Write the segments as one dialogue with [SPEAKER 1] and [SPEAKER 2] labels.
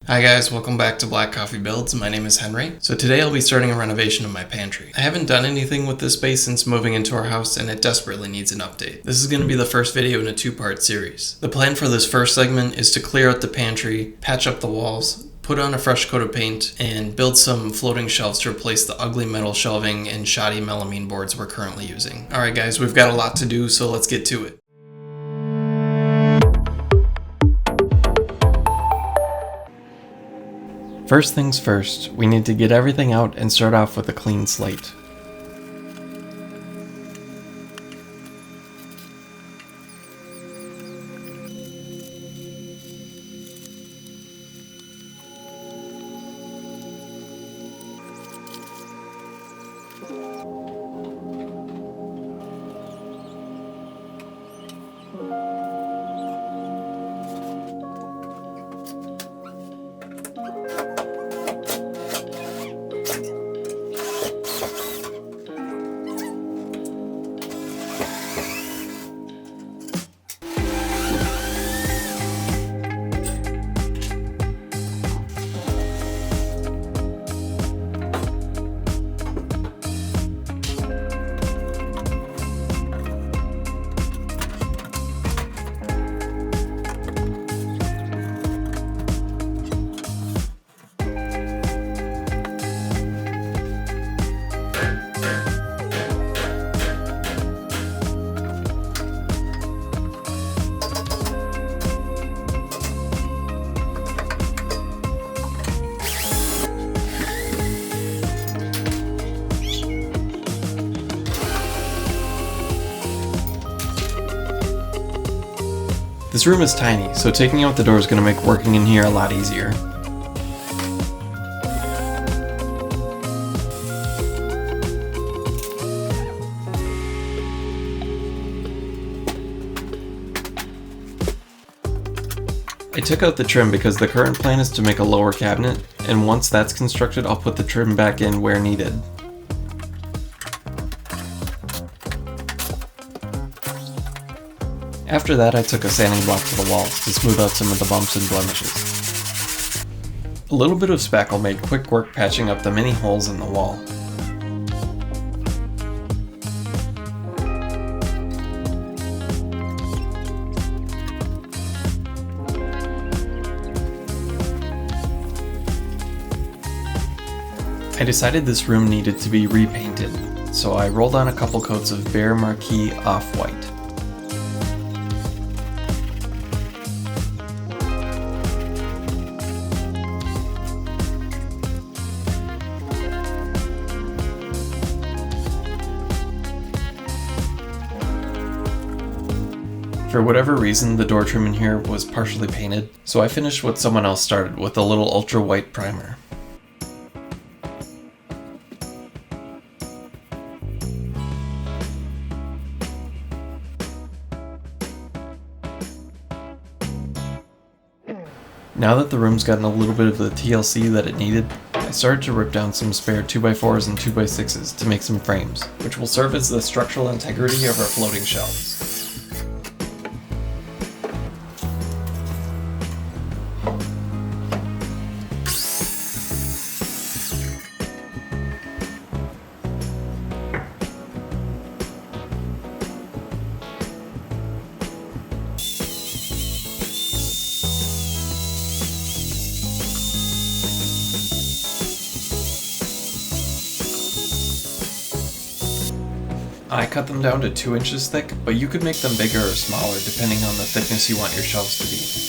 [SPEAKER 1] Hi guys, welcome back to Black Coffee Builds. My name is Henry. So today I'll be starting a renovation of my pantry. I haven't done anything with this space since moving into our house and it desperately needs an update. This is going to be the first video in a two-part series. The plan for this first segment is to clear out the pantry, patch up the walls, put on a fresh coat of paint, and build some floating shelves to replace the ugly metal shelving and shoddy melamine boards we're currently using. Alright guys, we've got a lot to do, so let's get to it. First things first, we need to get everything out and start off with a clean slate. This room is tiny, so taking out the door is going to make working in here a lot easier. I took out the trim because the current plan is to make a lower cabinet, and once that's constructed I'll put the trim back in where needed. After that, I took a sanding block to the walls to smooth out some of the bumps and blemishes. A little bit of spackle made quick work patching up the many holes in the wall. I decided this room needed to be repainted, so I rolled on a couple coats of Behr Marquee Off-White. For whatever reason, the door trim in here was partially painted, so I finished what someone else started with a little ultra white primer. Now that the room's gotten a little bit of the TLC that it needed, I started to rip down some spare 2x4s and 2x6s to make some frames, which will serve as the structural integrity of our floating shelves. I cut them down to 2 inches thick, but you could make them bigger or smaller depending on the thickness you want your shelves to be.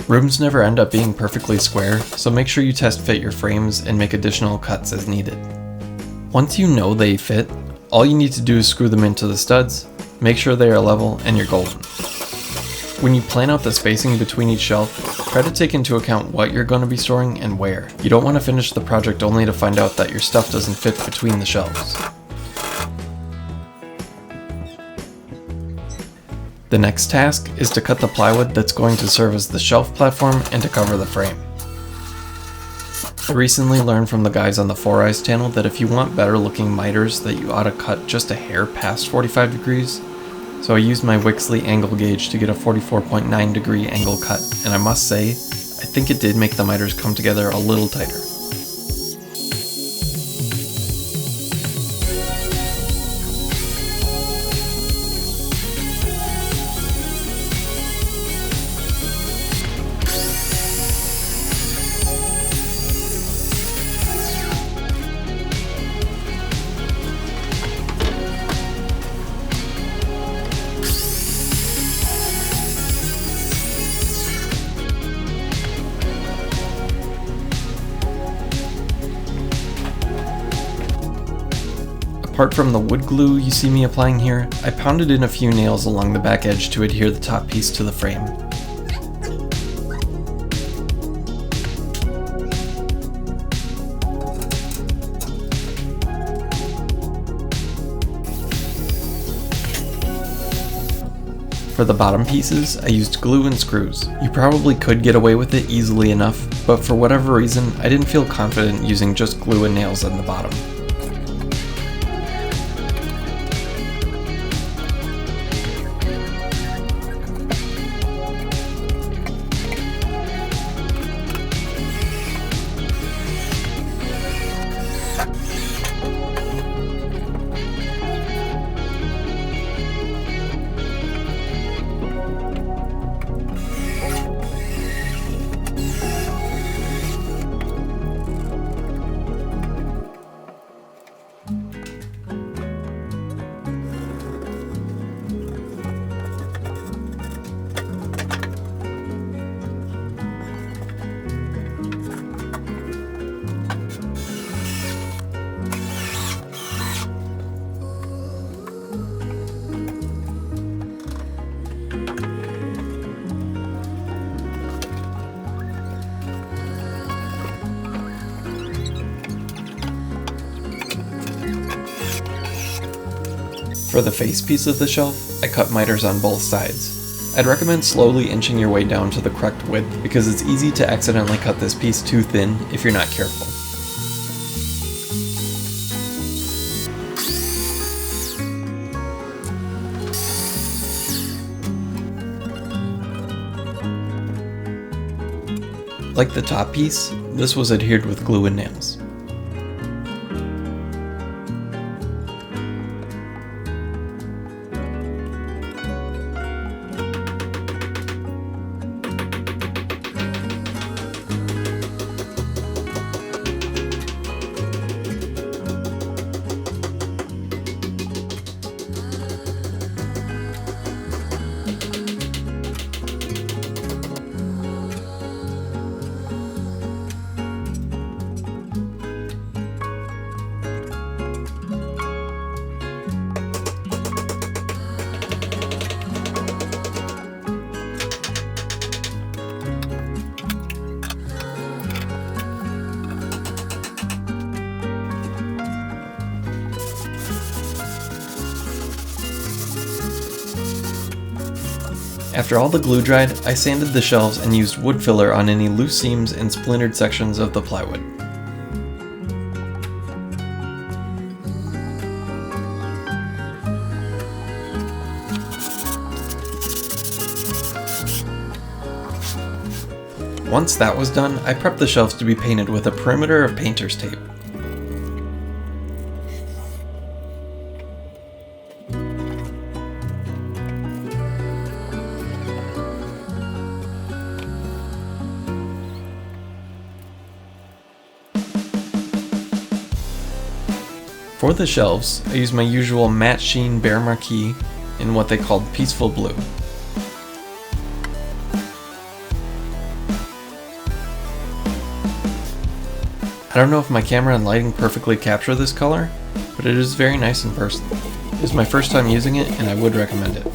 [SPEAKER 1] Rooms never end up being perfectly square, so make sure you test fit your frames and make additional cuts as needed. Once you know they fit, all you need to do is screw them into the studs, make sure they are level, and you're golden. When you plan out the spacing between each shelf, try to take into account what you're going to be storing and where. You don't want to finish the project only to find out that your stuff doesn't fit between the shelves. The next task is to cut the plywood that's going to serve as the shelf platform and to cover the frame. I recently learned from the guys on the 4Eyes channel that if you want better looking miters that you ought to cut just a hair past 45 degrees. So I used my Wixley angle gauge to get a 44.9 degree angle cut, and I must say, I think it did make the miters come together a little tighter. Apart from the wood glue you see me applying here, I pounded in a few nails along the back edge to adhere the top piece to the frame. For the bottom pieces, I used glue and screws. You probably could get away with it easily enough, but for whatever reason, I didn't feel confident using just glue and nails on the bottom. For the face piece of the shelf, I cut miters on both sides. I'd recommend slowly inching your way down to the correct width because it's easy to accidentally cut this piece too thin if you're not careful. Like the top piece, this was adhered with glue and nails. After all the glue dried, I sanded the shelves and used wood filler on any loose seams and splintered sections of the plywood. Once that was done, I prepped the shelves to be painted with a perimeter of painter's tape. For the shelves, I used my usual matte sheen Behr marquee in what they called Peaceful Blue. I don't know if my camera and lighting perfectly capture this color, but it is very nice in person. It was my first time using it, and I would recommend it.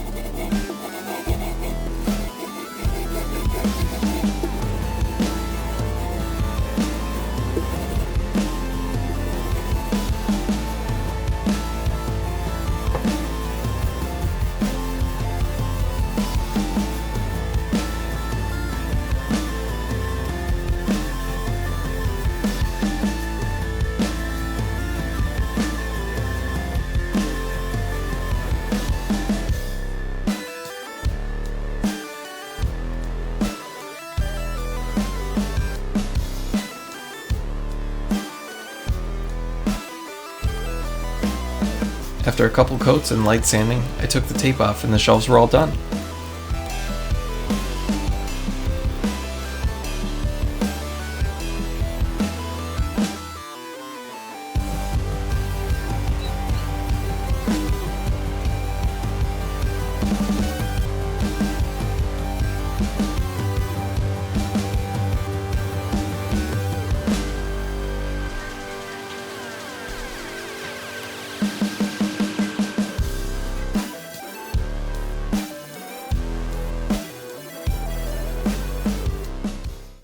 [SPEAKER 1] After a couple coats and light sanding, I took the tape off and the shelves were all done.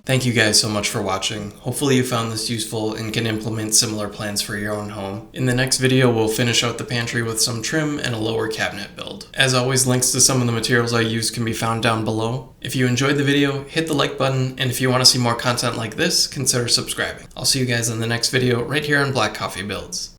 [SPEAKER 1] Thank you guys so much for watching. Hopefully you found this useful and can implement similar plans for your own home. In the next video, we'll finish out the pantry with some trim and a lower cabinet build. As always, links to some of the materials I used can be found down below. If you enjoyed the video, hit the like button, and if you want to see more content like this, consider subscribing. I'll see you guys in the next video right here on Black Coffee Builds.